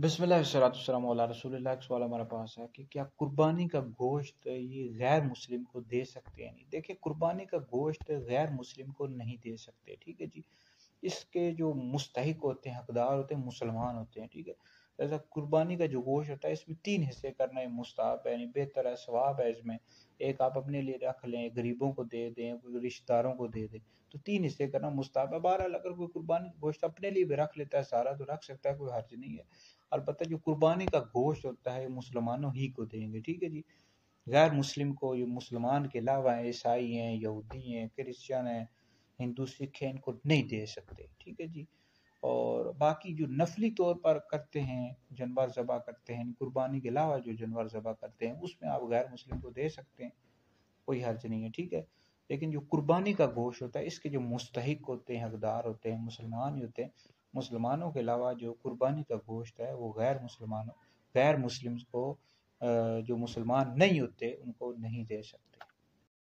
بسم اللہ والصلاۃ والسلام علی رسول اللہ۔ ایک سوال ہمارے پاس ہے کہ کیا قربانی کا گوشت یہ غیر مسلم کو دے سکتے ہیں؟ نہیں، دیکھیں، قربانی کا گوشت غیر مسلم کو نہیں دے سکتے، ٹھیک ہے جی۔ اس کے جو مستحق ہوتے ہیں، حقدار ہوتے ہیں، مسلمان ہوتے ہیں، ٹھیک ہے۔ ایسا قربانی کا جو گوشت ہوتا ہے اس میں 3 حصے کرنا مستحب ہے، یعنی بہتر ہے، ثواب ہے اس میں۔ ایک آپ اپنے لیے رکھ لیں، غریبوں کو دے دیں، رشتہ داروں کو دے دیں، تو 3 حصے کرنا مستحب ہے۔ بہرحال اگر کوئی قربانی کا گوشت اپنے لیے بھی رکھ لیتا ہے سارا تو رکھ سکتا ہے، کوئی حرج نہیں ہے۔ البتہ جو قربانی کا گوشت ہوتا ہے مسلمانوں ہی کو دیں گے، ٹھیک ہے جی۔ غیر مسلم کو، یہ مسلمان کے علاوہ ہیں، عیسائی ہیں، یہودی ہیں، کرسچن ہیں، ہندو، سکھ ہیں، ان کو نہیں دے سکتے، ٹھیک ہے جی۔ اور باقی جو نفلی طور پر کرتے ہیں، جانور ذبح کرتے ہیں، قربانی کے علاوہ جو جانور ذبح کرتے ہیں اس میں آپ غیر مسلم کو دے سکتے ہیں، کوئی حرج نہیں ہے، ٹھیک ہے۔ لیکن جو قربانی کا گوشت ہوتا ہے اس کے جو مستحق ہوتے ہیں، حقدار ہوتے ہیں، مسلمان ہی ہوتے ہیں۔ مسلمانوں کے علاوہ جو قربانی کا گوشت ہے وہ غیر مسلم کو جو مسلمان نہیں ہوتے ان کو نہیں دے سکتے۔